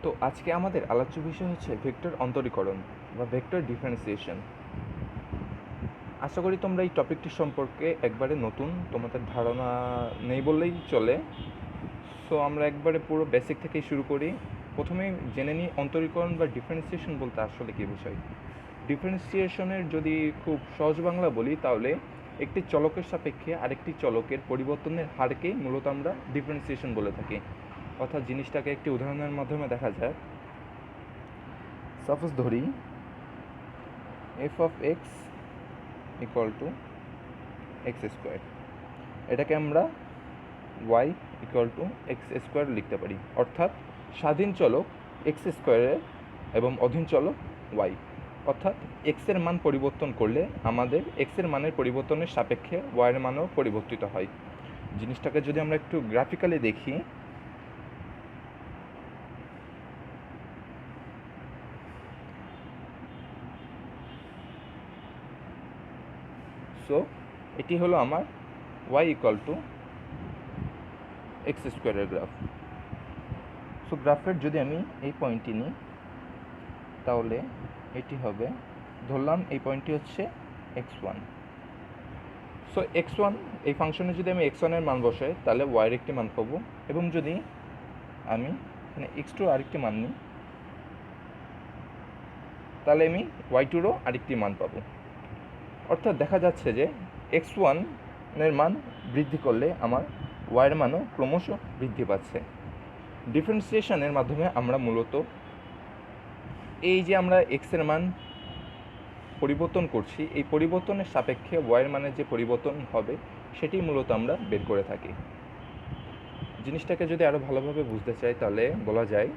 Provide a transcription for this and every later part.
তো আজকে আমাদের আলোচ্য বিষয় হচ্ছে ভেক্টর অন্তরীকরণ বা ভেক্টর ডিফারেন্সিয়েশন। আশা করি তোমরা এই টপিকটি সম্পর্কে একবারে নতুন, তোমাদের ধারণা নেই বললেই চলে। সো আমরা একবারে পুরো বেসিক থেকেই শুরু করি। প্রথমেই জেনে নিই অন্তরীকরণ বা ডিফারেন্সিয়েশন বলতে আসলে কী বোঝায়। ডিফারেন্সিয়েশনের যদি খুব সহজ বাংলা বলি তাহলে একটি চলকের সাপেক্ষে আরেকটি চলকের পরিবর্তনের হারকেই মূলত আমরা ডিফারেন্সিয়েশন বলে থাকি। অর্থাৎ জিনিসটাকে একটি উদাহরণের মাধ্যমে দেখা যায়। সাপোজ ধরি f of x equal to x square, এটাকে আমরা y equal to x square লিখতে পারি। অর্থাৎ স্বাধীন চলক এক্স স্কোয়ারের এবং অধীন চলক ওয়াই। অর্থাৎ এক্সের মান পরিবর্তন করলে আমাদের এক্সের মানের পরিবর্তনের সাপেক্ষে ওয়াইয়ের মানও পরিবর্তিত হয়। জিনিসটাকে যদি আমরা একটু গ্রাফিক্যালি দেখি, সো এটি হলো আমার ওয়াই ইকুয়াল টু এক্স স্কোয়ারের গ্রাফ। সো গ্রাফের যদি আমি এই পয়েন্টটি নিই তাহলে এটি হবে, ধরলাম এই পয়েন্টটি হচ্ছে x one. So x one এই ফাংশনে যদি আমি এক্স ওয়ানের মান বসাই তাহলে ওয়াইয়ের একটি মান পাবো, এবং যদি আমি এখানে এক্স টু আরেকটি মান নিই তাহলে আমি ওয়াই টুরও আরেকটি মান পাবো। অর্থাৎ দেখা যাচ্ছে যে এক্স ওয়ানের মান বৃদ্ধি করলে আমার ওয়াইয়ের মানও ক্রমশ বৃদ্ধি পাচ্ছে। ডিফারেন্সিয়েশনের মাধ্যমে আমরা মূলত এই যে আমরা এক্সের মান পরিবর্তন করছি, এই পরিবর্তনের সাপেক্ষে ওয়াইয়ের মানের যে পরিবর্তন হবে সেটি মূলত আমরা বের করে থাকি। জিনিসটাকে যদি আরও ভালোভাবে বুঝতে চাই তাহলে বলা যায়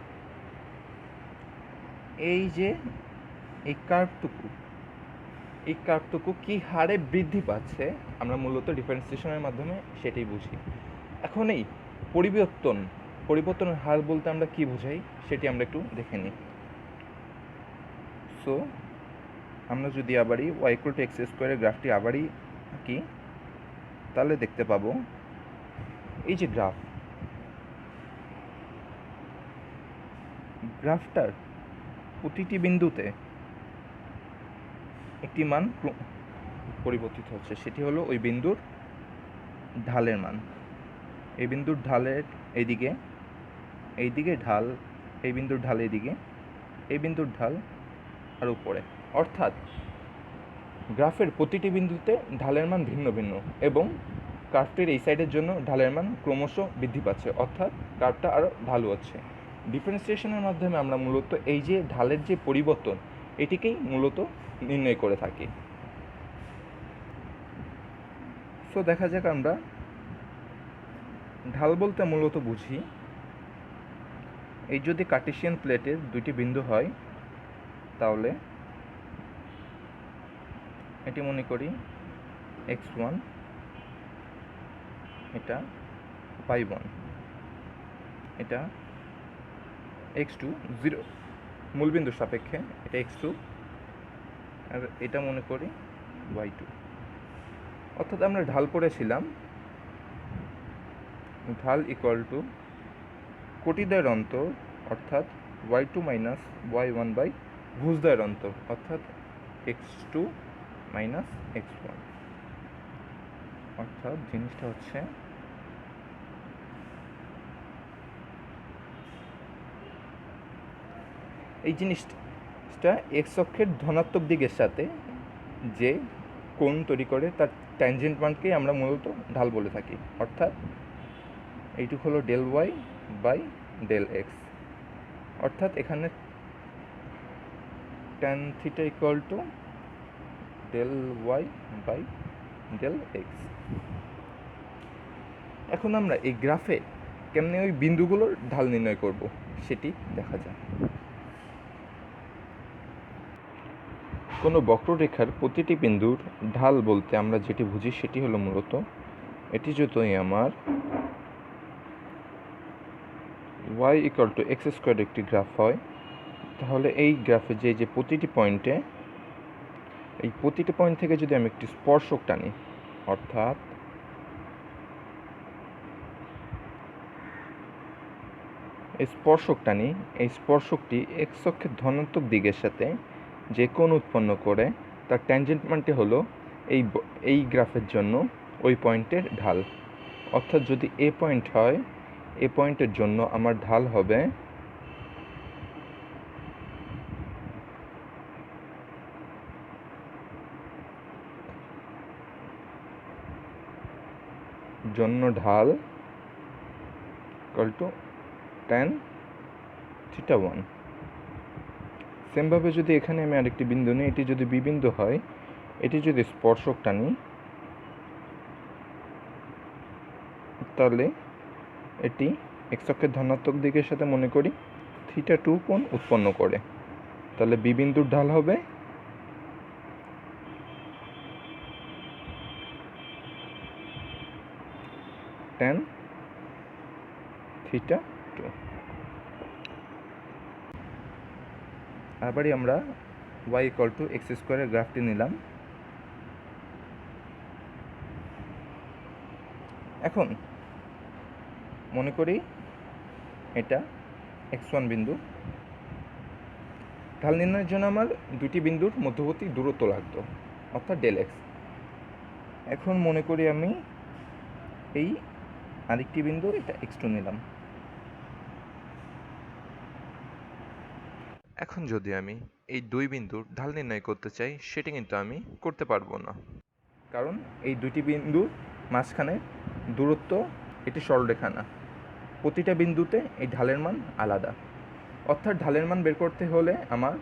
এই যে এই কার্ভটুকু কী হারে বৃদ্ধি পাচ্ছে আমরা মূলত ডিফারেন্সিয়েশনের মাধ্যমে সেটাই বুঝি। এখন এই পরিবর্তনের হার বলতে আমরা কি বোঝাই সেটি আমরা একটু দেখে নিই। সো আমরা যদি আবারই ওয়াই ইকুয়াল টু এক্স স্কোয়ারের গ্রাফটি আবারই আঁকি তাহলে দেখতে পাবো এই যে গ্রাফটার প্রতিটি বিন্দুতে একটি মান পরিবর্তিত হচ্ছে, সেটি হলো ওই বিন্দুর ঢালের মান। এই বিন্দুর ঢালের এইদিকে ঢাল, এই বিন্দুর ঢাল এইদিকে, এই বিন্দুর ঢাল আর উপরে। অর্থাৎ গ্রাফের প্রতিটি বিন্দুতে ঢালের মান ভিন্ন ভিন্ন, এবং কার্ভটির এই সাইডের জন্য ঢালের মান ক্রমশ বৃদ্ধি পাচ্ছে, অর্থাৎ কার্ভটা আরও ঢালু হচ্ছে। ডিফারেন্সিয়েশনের মাধ্যমে আমরা মূলত এই যে ঢালের যে পরিবর্তন এটিকেই মূলত নির্ণয় করে থাকি। সো দেখা যাক আমরা ঢাল বলতে মূলত বুঝি এই যদি কার্টেসিয়ান প্লেটের দুইটি বিন্দু হয় তাহলে এটি মনে করি এক্স ওয়ান, এটা ওয়াই ওয়ান, এটা এক্স টু, জিরো মূলবিন্দুর সাপেক্ষে এটা এক্স টু, আর এটা মনে করি ওয়াই টু। অর্থাৎ আমরা ঢাল পড়েছিলাম ঢাল ইকুয়াল টু কোটিদ্বয়ের অন্তর, অর্থাৎ y two minus y one by ভুজদ্বয়ের অন্তর, অর্থাৎ x two minus x one. অর্থাৎ জিনিসটা হচ্ছে এই জিনিসটা এক্স অক্ষের ধনাত্মক দিকের সাথে যে কোণ তৈরি করে তার ট্যানজেন্ট মানকেই আমরা মূলত ঢাল বলে থাকি। অর্থাৎ এইটুক হলো del y by del x. অর্থাৎ এখানে tan theta equal to del y by del x. এখন আমরা এই গ্রাফে কেমনে ওই বিন্দুগুলোর ঢাল নির্ণয় করব সেটি দেখা যায়। কোনো বক্ররেখার প্রতিটি বিন্দুর ঢাল বলতে আমরা যেটি বুঝি সেটি হলো মূলত এটি যদি আমার y equal to x square একটি গ্রাফ হয় তাহলে এই গ্রাফে যে প্রতিটি পয়েন্টে এই প্রতিটি পয়েন্ট থেকে যদি আমি একটি স্পর্শক টানি, অর্থাৎ এই স্পর্শকটা নিই, এই স্পর্শকটি এক্স অক্ষের ধনাত্মক দিকের সাথে যে কোণ উৎপন্ন করে তার ট্যানজেন্ট মানটি হলো এই গ্রাফের জন্য ওই পয়েন্টের ঢাল। অর্থাৎ যদি এ পয়েন্ট হয়, এ পয়েন্টের জন্য আমার ঢাল হবে ঢাল = tan θ1। সেমভাবে যদি এখানে আমি আরেকটি বিন্দু নিই, এটি যদি বি বিন্দু হয়, এটি যদি স্পর্শকটা নিই, তাহলে এটি এক্স অক্ষের ধনাত্মক দিকের সাথে মনে করি θ2 কোণ উৎপন্ন করে। তাহলে বি বিন্দুর ঢাল হবে tan θ2। আবারই আমরা y = x² গ্রাফটি নিলাম। এখন মনে করি এটা x1 বিন্দু। ঢাল নির্ণয়ের জন্য আমার দুটি বিন্দুর মধ্যবর্তী দূরত্ব লাগতো, অর্থাৎ ΔX। এখন মনে করি আমি এই আরেকটি বিন্দু, এটা x2 নিলাম। এখন যদি আমি এই দুই বিন্দুর ঢাল নির্ণয় করতে চাই, সেটা কিন্তু আমি করতে পারবো না, কারণ এই দুটি বিন্দুর মাঝখানে দূরত্ব এটি সরলরেখা না। প্রতিটা বিন্দুতে এই ঢালের মান আলাদা। অর্থাৎ ঢালের মান বের করতে হলে আমার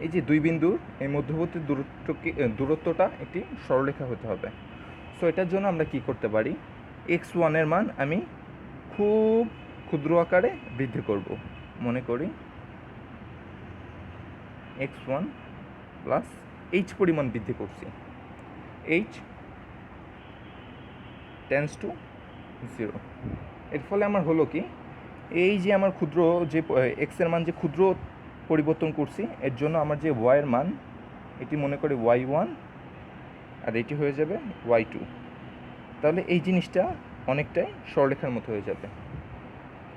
এই যে দুই বিন্দুর এই মধ্যবর্তী দূরত্বটা একটি সরলরেখা হতে হবে। সো এটার জন্য আমরা কি করতে পারি, x1 এর মান আমি খুব ক্ষুদ্র আকারে বৃদ্ধি করব। মনে করি x1 প্লাস h পরিমাণ বৃদ্ধি করছি, h টেন্ডস টু 0। এর ফলে আমার হলো কি, এই যে আমার ক্ষুদ্র যে x এর মান যে ক্ষুদ্র পরিবর্তন করছি, এর জন্য আমার যে y এর মান, এটি মনে করি y1 আর এটি হয়ে যাবে y2। তাহলে এই জিনিসটা অনেকটাই সরলরেখার মতো হয়ে যাবে।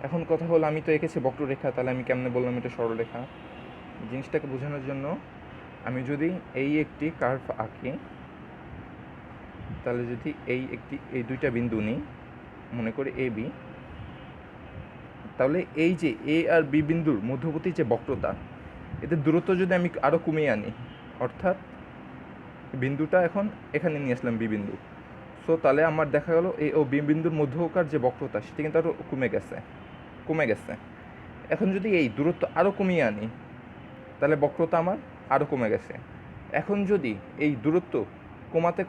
এখন কথা হলো, আমি তো এঁকেছি বক্ররেখা, তাহলে আমি কেমনে বললাম এটা সরলরেখা? জিনিসটাকে বোঝানোর জন্য আমি যদি এই একটি কার্ভ আঁকি, তাহলে যদি এই দুইটা বিন্দু নিই, মনে করি এ বি, তাহলে এই যে এ আর বি বিন্দুর মধ্যবর্তী যে বক্রতা, এদের দূরত্ব যদি আমি আরও কমিয়ে আনি, অর্থাৎ বিন্দুটা এখন এখানে নিয়ে আসলাম বি বিন্দু, সো তাহলে আমার দেখা গেল এ ও বি বিন্দুর মধ্যকার যে বক্রতা, সেটা কিন্তু আরও কমে গেছে। এখন যদি এই দূরত্ব আরও কমিয়ে আনি, তাহলে বক্রতা আমার আরও কমে গেছে। এখন যদি এই দূরত্ব কমাতে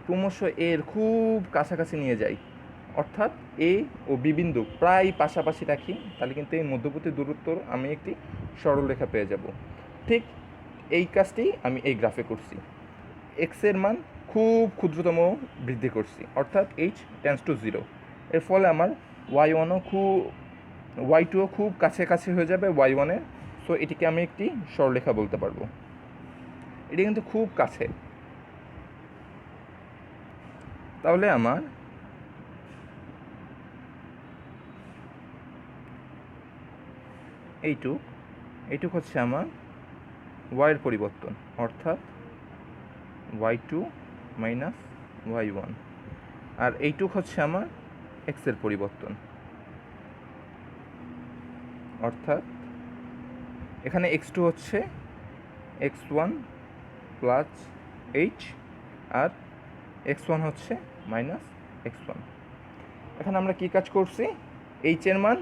ক্রমশ এর খুব কাছাকাছি নিয়ে যাই, অর্থাৎ এ ও বি বিন্দু প্রায় পাশাপাশি রাখি, তাহলে কিন্তু এই মধ্যবর্তী দূরত্বর আমি একটি সরলরেখা পেয়ে যাব। ঠিক এই কাজটি আমি এই গ্রাফে করছি। এক্সের মান খুব ক্ষুদ্রতম বৃদ্ধি করছি, অর্থাৎ h টেন্ডস টু 0। এর ফলে আমার y2ও খুব কাছাকাছি হয়ে যাবে y1-এর। সো এটিকে আমি একটি সরলরেখা বলতে পারবো। এটি কিন্তু খুব কাছে। তাহলে আমার এইটুক হচ্ছে আমার y-এর পরিবর্তন, অর্থাৎ y2 মাইনাস y1, আর এইটুক হচ্ছে আমার x-এর পরিবর্তন, অর্থাৎ এখানে x2 হচ্ছে x1 প্লাস h, আর x1 হচ্ছে মাইনাস x1। এখন আমরা কি কাজ করছি, h এর মান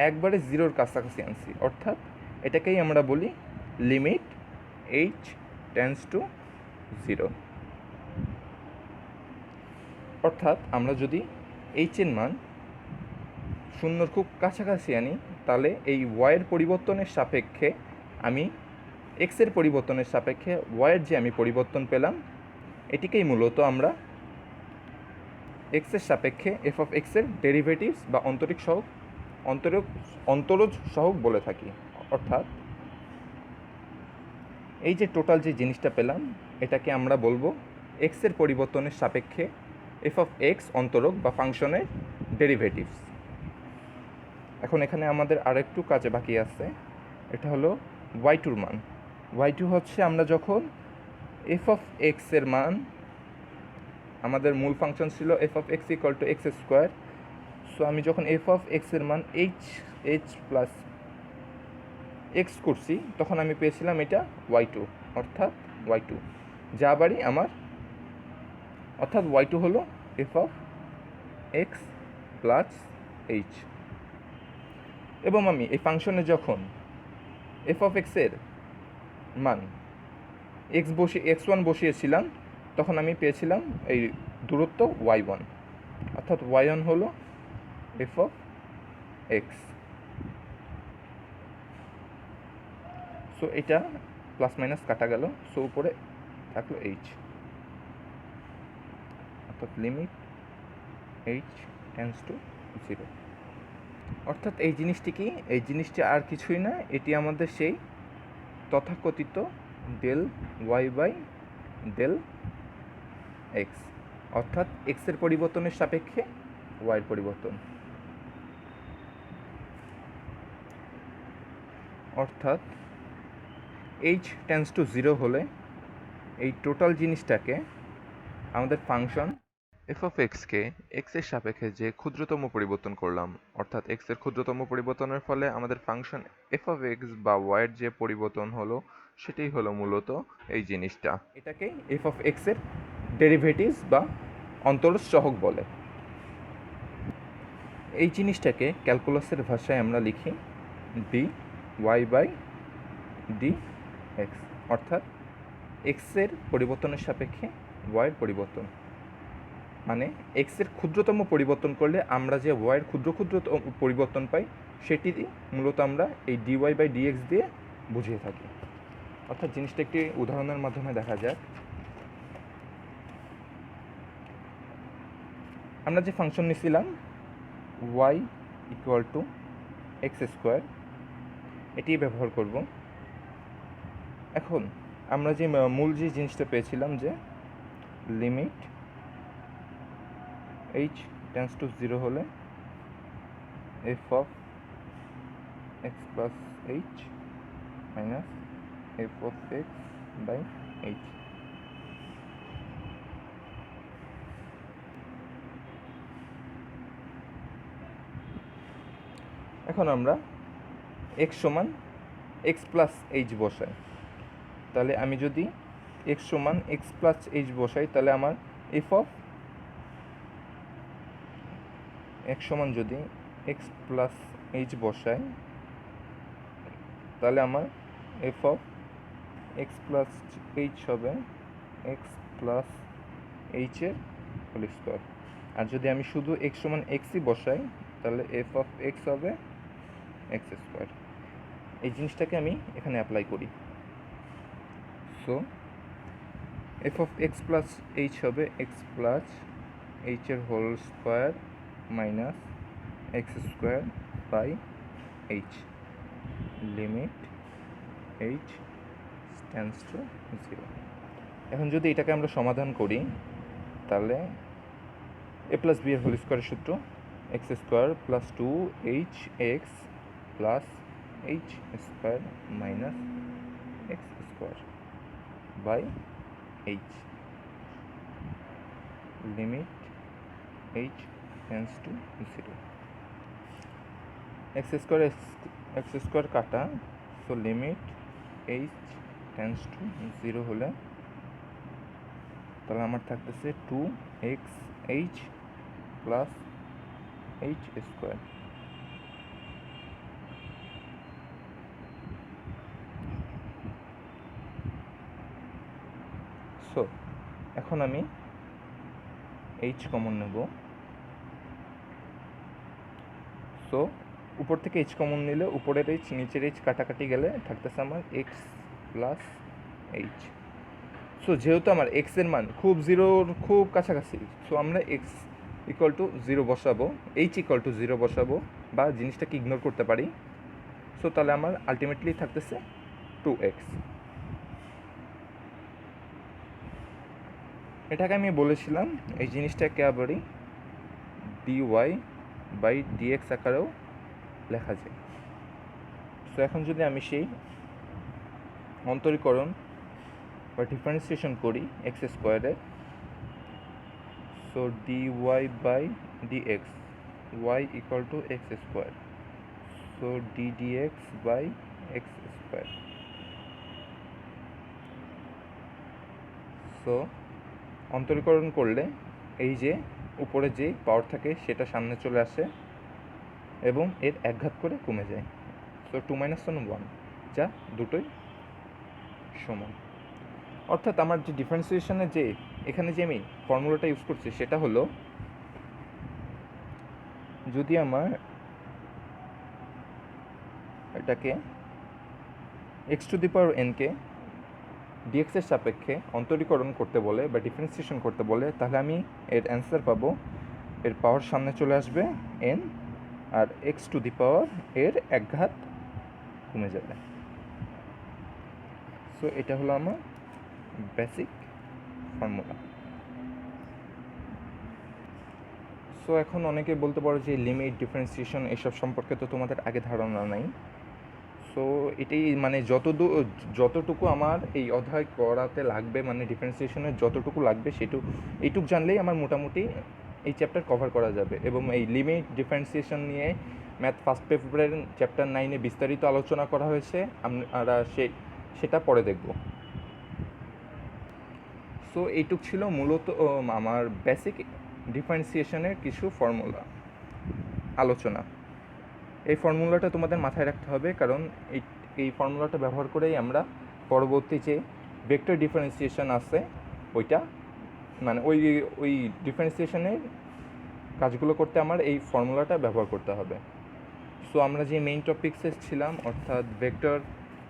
একবারে 0-র কাছাকাছি আনছি, অর্থাৎ এটাকেই আমরা বলি লিমিট h টেন্ডস টু 0। অর্থাৎ আমরা যদি h এর মান 0-র খুব কাছাকাছি আনি, তাহলে এই y-এর পরিবর্তনের সাপেক্ষে আমি x-এর পরিবর্তনের সাপেক্ষে y-এর যে আমি পরিবর্তন পেলাম, এটিকেই মূলত আমরা x-এর সাপেক্ষে f অফ x-এর ডেরিভেটিভস বা অন্তরজ সহগ বলে থাকি। অর্থাৎ এই যে টোটাল যে জিনিসটা পেলাম, এটাকে আমরা বলবো x-এর পরিবর্তনের সাপেক্ষে f অফ x অন্তরক বা ফাংশনের ডেরিভেটিভস। এখন এখানে আমাদের আরেকটু কাজে বাকি আছে, এটা হলো y2-র মান। y2 হচ্ছে আমরা যখন এফ অফ এক্সের মান, আমাদের মূল ফাংশন ছিল F of x equal to x square. So আমি যখন এফ অফ এক্সের মান এইচ প্লাস এক্স করছি, তখন আমি পেয়েছিলাম এটা y2, অর্থাৎ y2 যা বাড়ি আমার, অর্থাৎ y2 হলো F of x plus H. এবং আমি এই ফাংশনে যখন এফ অফ এক্সের মান x1 বসিয়েছিলাম, তখন আমি পেয়েছিলাম এই দূরত্ব y1, অর্থাৎ y1 হলো এফ অফ এক্স। সো এটা প্লাস মাইনাস কাটা গেল, সো উপরে থাকলো এইচ, অর্থাৎ লিমিট এইচ টেন্ডস টু 0। অর্থাৎ এই জিনিসটি কি, এই জিনিসটি আর কিছুই না, এটি আমাদের সেই তথাকথিত del y by del x, অর্থাৎ এক্সের পরিবর্তনের সাপেক্ষে ওয়াইয়ের পরিবর্তন। অর্থাৎ এইচ টেন্ডস টু 0 হলে এই টোটাল জিনিসটাকে আমাদের ফাংশন এফ অফ এক্সকে এক্সের সাপেক্ষে যে ক্ষুদ্রতম পরিবর্তন করলাম, অর্থাৎ এক্সের ক্ষুদ্রতম পরিবর্তনের ফলে আমাদের ফাংশন এফ অফ এক্স বা ওয়াইয়ের যে পরিবর্তন হলো, সেটাই হলো মূলত এই জিনিসটা। এটাকে এফ অফ এক্সের ডেরিভেটিভস বা অন্তরজ সহগ বলে। এই জিনিসটাকে ক্যালকুলাসের ভাষায় আমরা লিখি d y by d x, অর্থাৎ এক্সের পরিবর্তনের সাপেক্ষে ওয়াইয়ের পরিবর্তন। মানে এক্সের ক্ষুদ্রতম পরিবর্তন করলে আমরা যে ওয়াইয়ের ক্ষুদ্র পরিবর্তন পাই, সেটি মূলত আমরা এই ডিওয়াই বাই ডিএক্স দিয়ে বুঝিয়ে থাকি। অর্থাৎ জিনিসটা একটি উদাহরণের মাধ্যমে দেখা যাক। আমরা যে ফাংশন নিয়েছিলাম y equal to x square, এটি ব্যবহার করব। এখন আমরা যে মূল যে জিনিসটা পেয়েছিলাম যে লিমিট এইচ টেন্ডস টু 0 হলে f of x plus h minus f of x by h. এখন আমরা এক্স সমান এক্স প্লাস এইচ বসাই, তাহলে আমি যদি এক্স সমান এক্স প্লাস এইচ বসাই, তাহলে আমার এফ অফ এক্স সমান যদি এক্স প্লাস এইচ বসাই, তাহলে আমার f of x plus h হবে এক্স প্লাস এইচের হোল স্কোয়ার। আর যদি আমি শুধু এক্স সমান এক্সই বসাই, তাহলে এফ অফ এক্স হবে এক্স স্কোয়ার। এই জিনিসটাকে আমি এখানে অ্যাপ্লাই করি। So f of x plus h হবে এক্স প্লাস এইচের whole square minus x square by h, limit h tends to 0। এখন যদি এটাকে আমরা সমাধান করি, তাহলে এ প্লাস বি এর হোল স্কোয়ারের সূত্র x square plus 2 x plus h square minus x square by h, limit h tends to 0। X square কাটা, so limit h tends to 0 হলে তাহলে আমার থাকতেছে 2xh plus h square. So এখন আমি এইচ কমন নেব। সো উপর থেকে এইচ কমন নিলে উপরের এইচ নিচের এইচ কাটাকাটি গেলে থাকতেছে আমার এক্স প্লাস এইচ। সো যেহেতু আমার এক্সের মান খুব 0-র খুব কাছাকাছি, সো আমরা এক্স ইকুয়াল টু 0 বসাবো, এইচ ইকুয়াল টু 0 বসাবো, বা জিনিসটাকে ইগনোর করতে পারি। সো তাহলে আমার আলটিমেটলি থাকতেছে 2x। এটাকে আমি বলেছিলাম এই জিনিসটাকে আবারই dy বাই ডিএক্স আকারেও লেখা যায়। সো এখন যদি আমি সেই অন্তরীকরণ বা ডিফারেন্সিয়েশন করি এক্স স্কোয়ারের, so d y by dx y equal to x square, so d dx by x square. So অন্তরীকরণ করলে এই যে উপরে যে পাওয়ার থাকে সেটা সামনে চলে আসে এবং এর একঘাত করে কমে যায়। সো 2 - 1 1, যা দুটোই সমান। অর্থাৎ আমার যে ডিফারেন্সিয়েশনে যে এখানে যে আমি ফর্মুলাটা ইউজ করছি সেটা হলো, যদি আমার এটাকে এক্স টু দি পাওয়ার এনকে ডিএক্সের সাপেক্ষে অন্তরীকরণ করতে বলে বা ডিফারেন্সিয়েশন করতে বলে, তাহলে আমি এর অ্যান্সার পাবো, এর পাওয়ার সামনে চলে আসবে এন, আর এক্স টু দি পাওয়ার এর একঘাত কমে যাবে। সো এটা হলো আমার বেসিক ফর্মুলা। সো এখন অনেকে বলতে পারো যে লিমিট, ডিফারেন্সিয়েশন এসব সম্পর্কে তো তোমাদের আগে ধারণা নাই। সো এটাই মানে যতটুকু আমার এই অধ্যায় করাতে লাগবে, মানে ডিফারেন্সিয়েশনের যতটুকু লাগবে এইটুকু জানলেই আমার মোটামুটি এই চ্যাপ্টার কভার করা যাবে। এবং এই লিমিট, ডিফারেন্সিয়েশন নিয়ে ম্যাথ ফার্স্ট পেপারের চ্যাপ্টার 9-এ বিস্তারিত আলোচনা করা হয়েছে, আমরা সেটা পরে দেখব। সো এইটুক ছিল মূলত আমার বেসিক ডিফারেন্সিয়েশনের কিছু ফর্মুলা আলোচনা। এই ফর্মুলাটা তোমাদের মাথায় রাখতে হবে, কারণ এই ফর্মুলাটা ব্যবহার করেই আমরা পরবর্তী যে ভেক্টর ডিফারেন্সিয়েশন আছে ওইটা মানে ওই ডিফারেন্সিয়েশনের কাজগুলো করতে আমার এই ফর্মুলাটা ব্যবহার করতে হবে। সো আমরা যে মেইন টপিকসে ছিলাম অর্থাৎ ভেক্টর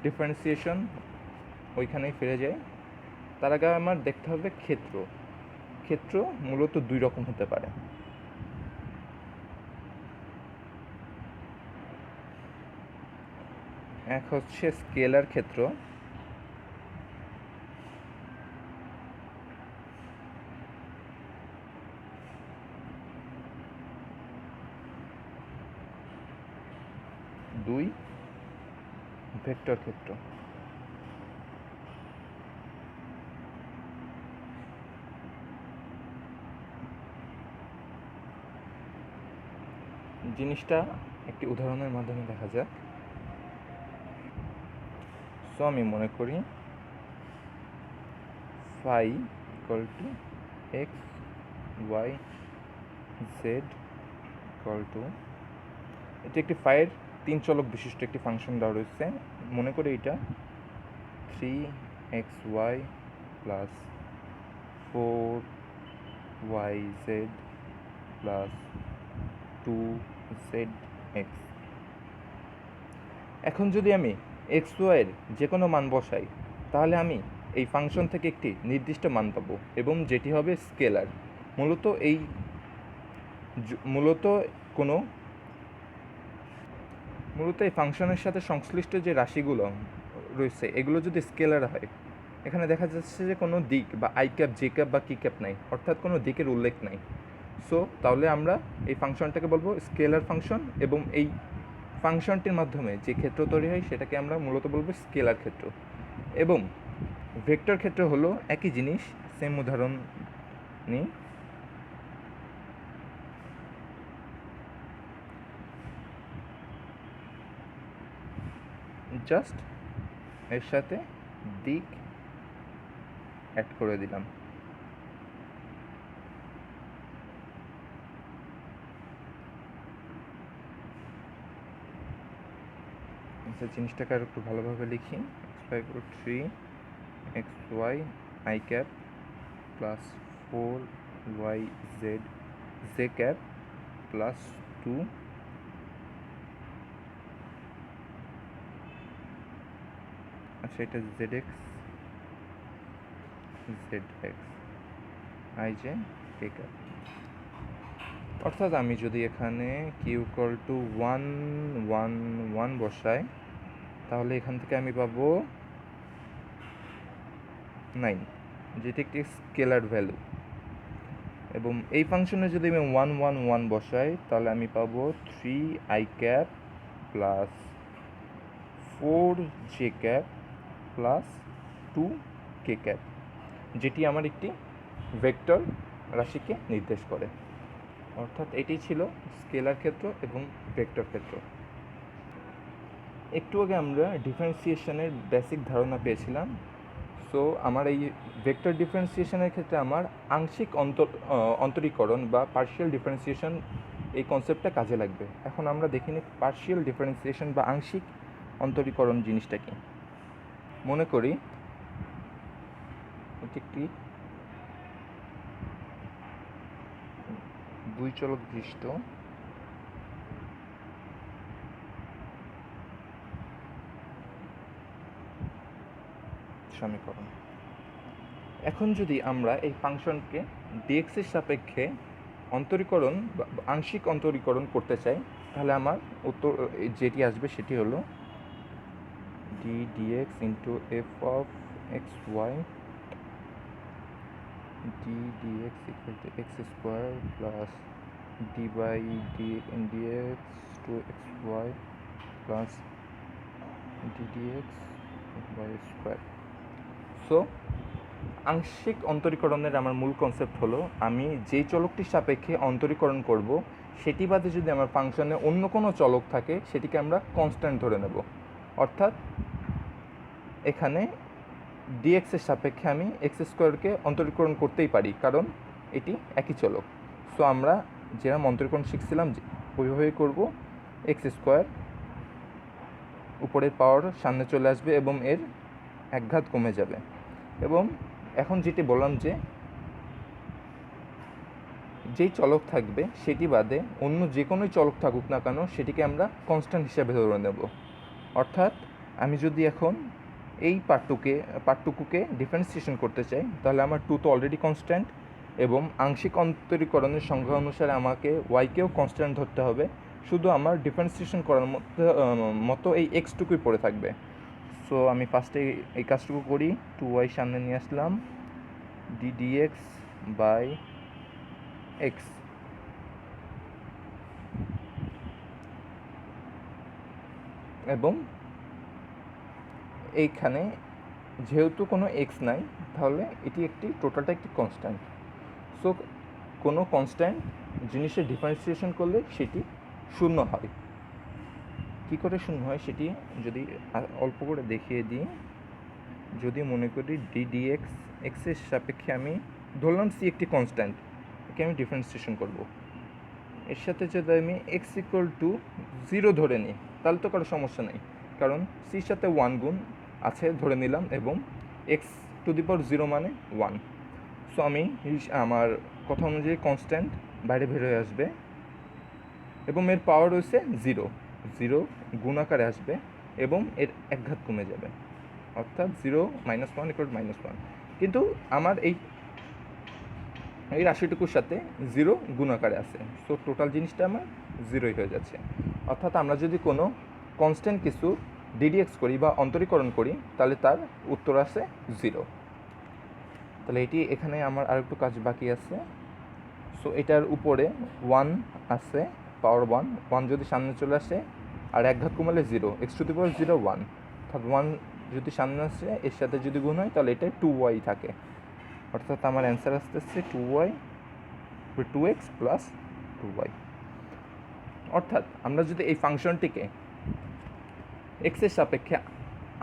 ডিফারেন্সিয়েশন, ওইখানেই ফিরে যাই। তার আগে আমার দেখতে হবে ক্ষেত্র মূলত দুই রকম হতে পারে। এক হচ্ছে স্কেলার ক্ষেত্র, দুই ভেক্টর ক্ষেত্র। জিনিসটা একটি উদাহরণের মাধ্যমে দেখা যাক। সো আমি মনে করি phi equal to x y z equal to, এটি একটি ফাইয়ের 3 চলক বিশিষ্ট একটি ফাংশন দেওয়া রয়েছে। মনে করি এটা 3xy plus 4yz plus 2zx। এখন যদি আমি এক্স ওয়াইয়ের যে কোনো মান বসাই, তাহলে আমি এই ফাংশন থেকে একটি নির্দিষ্ট মান পাবো এবং যেটি হবে স্কেলার। মূলত এই ফাংশনের সাথে সংশ্লিষ্ট যে রাশিগুলো রয়েছে এগুলো যদি স্কেলার হয়, এখানে দেখা যাচ্ছে যে কোনো দিক বা আই ক্যাপ, জে ক্যাপ বা কি ক্যাপ নাই, অর্থাৎ কোনো দিকের উল্লেখ নাই। সো তাহলে আমরা এই ফাংশনটাকে বলবো স্কেলার ফাংশন, এবং এই ফাংশনটির মাধ্যমে যে ক্ষেত্র তৈরি হয় সেটাকে আমরা মূলত বলবো স্কেলার ক্ষেত্র। এবং ভেক্টর ক্ষেত্র হলো একই জিনিস, সেম উদাহরণ নিই। জাস্ট এর সাথে দিক অ্যাড করে দিলাম। আচ্ছা, জিনিসটাকে আর একটু ভালোভাবে লিখি। x5 3xy i cap plus 4yz j cap plus 2, আচ্ছা এটা zx ij k ক্যাপ। অর্থাৎ আমি যদি এখানে কিউ ইকুয়াল টু 1 1 1 বসাই, তাহলে এখান থেকে আমি পাবো 9, যেটি একটি স্কেলার ভ্যালু। এবং এই ফাংশনে যদি আমি 1 1 1 বসাই তাহলে আমি পাবো 3i plus 4j plus 2k, যেটি আমার একটি ভেক্টর রাশিকে নির্দেশ করে। অর্থাৎ এটি ছিল স্কেলার ক্ষেত্র এবং ভেক্টর ক্ষেত্র। একটু আগে আমরা ডিফারেন্সিয়েশনের বেসিক ধারণা পেয়েছিলাম। সো আমার এই ভেক্টর ডিফারেন্সিয়েশনের ক্ষেত্রে আমার আংশিক অন্তরীকরণ বা পার্শিয়াল ডিফারেন্সিয়েশন এই কনসেপ্টটা কাজে লাগবে। এখন আমরা দেখি নিই পার্শিয়াল ডিফারেন্সিয়েশন বা আংশিক অন্তরীকরণ জিনিসটা কি। মনে করি এটি একটি দুই চলক বিশিষ্ট সমীকরণ। এখন যদি আমরা এই ফাংশনকে ডিএক্স এর সাপেক্ষে অন্তরীকরণ বা আংশিক অন্তরীকরণ করতে চাই, তাহলে আমার উত্তর যেটি আসবে সেটি হলো d dx into f of x y d dx equal to x square plus d by dx to x y plus d dx by square. So আংশিক অন্তরীকরণের আমার মূল কনসেপ্ট হলো আমি যেই চলকটির সাপেক্ষে অন্তরীকরণ করব সেটি বাদে যদি আমার ফাংশনে অন্য কোনো চলক থাকে সেটিকে আমরা কনস্ট্যান্ট ধরে নেব। অর্থাৎ এখানে ডিএক্সের সাপেক্ষে আমি এক্স স্কোয়ারকে অন্তরীকরণ করতেই পারি, কারণ এটি একই চলক। সো আমরা যেরকম অন্তরীকরণ শিখছিলাম ওইভাবেই করব। এক্স স্কোয়ার উপরের পাওয়ার সামনে চলে আসবে এবং এর একঘাত কমে যাবে। এবং এখন যেটি বললাম যে যেই চলক থাকবে সেটি বাদে অন্য যে কোনোই চলক থাকুক না কেন সেটিকে আমরা কনস্ট্যান্ট হিসাবে ধরে নেব। অর্থাৎ আমি যদি এখন এই পার্টটুকুকে ডিফারেন্সিয়েশন করতে চাই তাহলে আমার টু তো অলরেডি কনস্ট্যান্ট এবং আংশিক অন্তরীকরণের সংজ্ঞা অনুসারে আমাকে ওয়াইকেও কনস্ট্যান্ট ধরতে হবে। শুধু আমার ডিফারেন্সিয়েশন করার মতো এই এক্সটুকুই পড়ে থাকবে। সো আমি ফার্স্টে এই কাজটুকু করি, 2y সামনে নিয়ে আসলাম, ডি ডিএক্স বাই এক্স এবং এইখানে যেহেতু কোনো এক্স নাই তাহলে এটি টোটালটা একটি কনস্ট্যান্ট। সো কোনো কনস্ট্যান্ট জিনিসের ডিফারেন্সিয়েশন করলে সেটি শূন্য হয়। কী করে শূন্য হয় সেটি যদি অল্প করে দেখিয়ে দিই। যদি মনে করি ডি ডিএক্স এক্সের সাপেক্ষে আমি ধরলাম সি একটি কনস্ট্যান্ট, একে আমি ডিফারেন্সিয়েশন করব। এর সাথে যদি আমি এক্স ইকুয়াল টু 0 ধরে নিই তাহলে তো কারো সমস্যা নেই, কারণ সির সাথে 1 গুণ আছে ধরে নিলাম এবং এক্স টু দি পাওয়ার 0 মানে 1। সো আমি আমার কথা অনুযায়ী কনস্ট্যান্ট বাইরে বের হয়ে আসবে এবং এর পাওয়ার হচ্ছে 0 গুণ আকারে আসবে এবং এর একঘাত কমে যাবে। অর্থাৎ 0 - 1 = -1। কিন্তু আমার এই রাশিটুকুর সাথে 0 গুণ আকারে আছে। সো টোটাল জিনিসটা আমার 0ই হয়ে যাচ্ছে। অর্থাৎ আমরা যদি কোনো কনস্ট্যান্ট কিছু ডিডিএক্স করি বা অন্তরীকরণ করি তাহলে তার উত্তর আসে 0। তাহলে এটি এখানে আমার আর একটু কাজ বাকি আছে। সো এটার উপরে 1 আছে, পাওয়ার 1 যদি সামনে চলে আসে আর একঘাত কমালে 0, x⁴ 1। অর্থাৎ 1 যদি সামনে আসে এর সাথে যদি গুণ হয় তাহলে এটা 2y থাকে। অর্থাৎ আমার অ্যান্সার আসতেছে 2x প্লাস 2y। অর্থাৎ আমরা যদি এই ফাংশনটিকে এক্সের সাপেক্ষে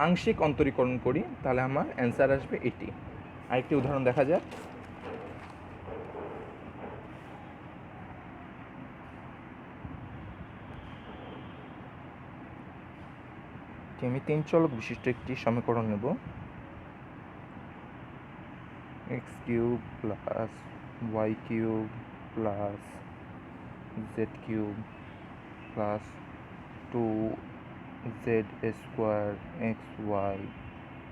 আংশিক অন্তরীকরণ করি তাহলে আমার অ্যান্সার আসবে এটি। আরেকটি উদাহরণ দেখা যাক। আমি 3 চলক বিশিষ্ট একটি সমীকরণ নেব। x³ plus y³ plus z³ plus 2z² xy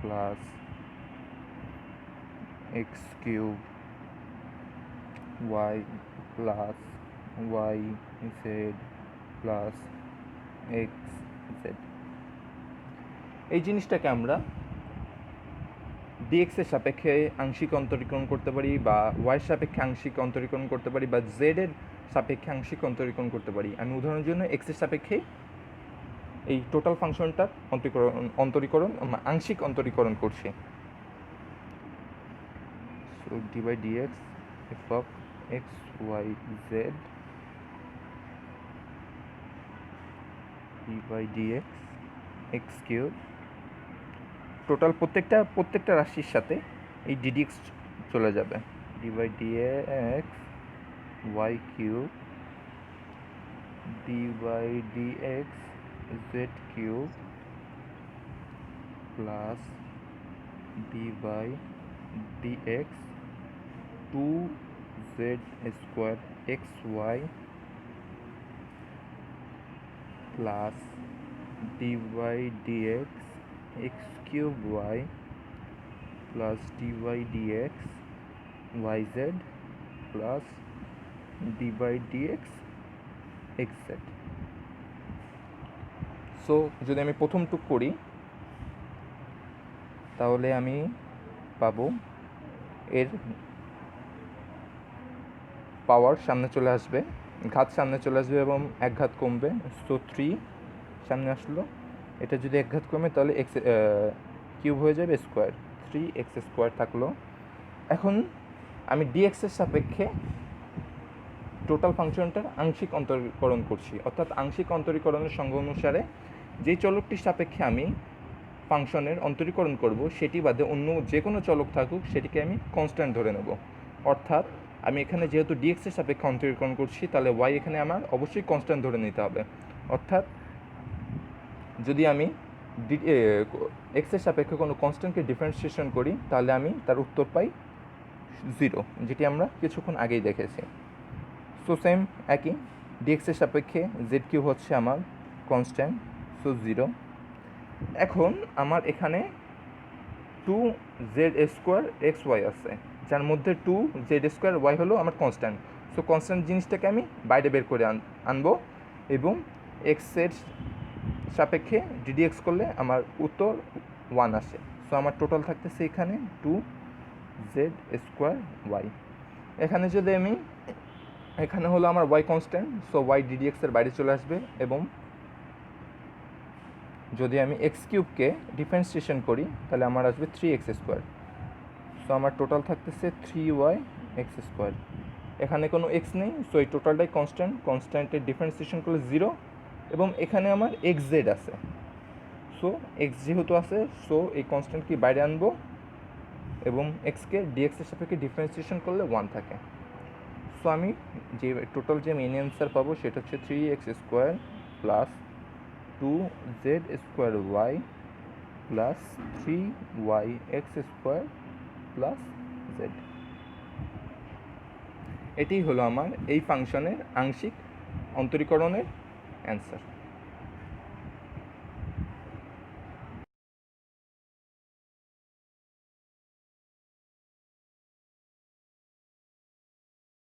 plus x³ y plus yz plus xz। এই জিনিসটাকে আমরা ডিএক্সের সাপেক্ষে আংশিক অন্তরীকরণ করতে পারি, বা ওয়াইয়ের সাপেক্ষে আংশিক অন্তরীকরণ করতে পারি, বা জেডের সাপেক্ষে আংশিক অন্তরীকরণ করতে পারি। আমি উদাহরণের জন্য এক্সের সাপেক্ষে এই টোটাল ফাংশনটার অন্তরীকরণ আংশিক অন্তরীকরণ করছি। So d by dx f of x y z d by dx x cube, total প্রত্যেকটা রাশির সাথে এই ডিডিএক্স চলে যাবে। D by dx y cube d by dx z cube plus d by dx 2z square x y plus d by dx x cube y plus d by dx y z plus d by dx x z. So যদি আমি প্রথমটুক করি তাহলে আমি পাবো এর পাওয়ার সামনে চলে আসবে, ঘাত সামনে চলে আসবে এবং এক ঘাত কমবে। সো 3 সামনে আসলো, এটা যদি এক ঘাত কমে তাহলে এক্স কিউব হয়ে যাবে স্কোয়ার, 3x স্কোয়ার থাকলো। এখন আমি ডিএক্সের সাপেক্ষে টোটাল ফাংশনটার আংশিক অন্তরীকরণ করছি, অর্থাৎ আংশিক অন্তরীকরণের সংজ্ঞা অনুসারে যেই চলকটির সাপেক্ষে আমি ফাংশনের অন্তরীকরণ করব সেটি বাদে অন্য যে কোনো চলক থাকুক সেটিকে আমি কনস্ট্যান্ট ধরে নেব। অর্থাৎ আমি এখানে যেহেতু ডিএক্সের সাপেক্ষে অন্তরীকরণ করছি তাহলে ওয়াই এখানে আমার অবশ্যই কনস্ট্যান্ট ধরে নিতে হবে। অর্থাৎ যদি আমি এক্সের সাপেক্ষে কোনো কনস্ট্যান্টকে ডিফারেন্সিয়েশন করি তাহলে আমি তার উত্তর পাই 0, যেটি আমরা কিছুক্ষণ আগেই দেখেছি। সো সেম একই, ডিএক্সের সাপেক্ষে জেড কিউ হচ্ছে আমার কনস্ট্যান্ট, সো 0। এখন আমার এখানে 2z স্কোয়ার এক্স ওয়াই আছে, যার মধ্যে 2z স্কোয়ার ওয়াই হলো আমার কনস্ট্যান্ট। সো কনস্ট্যান্ট জিনিসটাকে আমি বাইরে বের করে আনবো এবং এক্সের সাপেক্ষে ডিডিএক্স করলে আমার উত্তর 1 আসে। সো আমার টোটাল থাকতেছে এখানে 2z স্কোয়ার ওয়াই। এখানে যদি আমি এখানে হলো আমার ওয়াই কনস্ট্যান্ট, সো ওয়াই ডিডিএক্সের বাইরে চলে আসবে এবং যদি আমি এক্স কিউবকে ডিফারেন্সিয়েশন করি তাহলে আমার আসবে 3x স্কোয়ার। সো আমার টোটাল থাকতেছে 3y এক্স স্কোয়ার। এখানে কোনো এক্স নেই, সো এই টোটালটাই কনস্ট্যান্টের ডিফারেন্সিয়েশন করলে 0 এবং এখানে আমার এক্স জেড আছে। সো এক্স যেহেতু আছে সো এই কনস্ট্যান্টকে বাইরে আনবো এবং এক্সকে ডিএক্সের সাপেক্ষে ডিফারেন্সিয়েশন করলে 1 থাকে। সো আমি যে টোটাল যে মেন অ্যান্সার পাবো সেটা হচ্ছে 3x square plus 2z square y plus 3y x square plus z. এটি হলো আমার এই ফাংশনের আংশিক অন্তরীকরণের অ্যান্সার।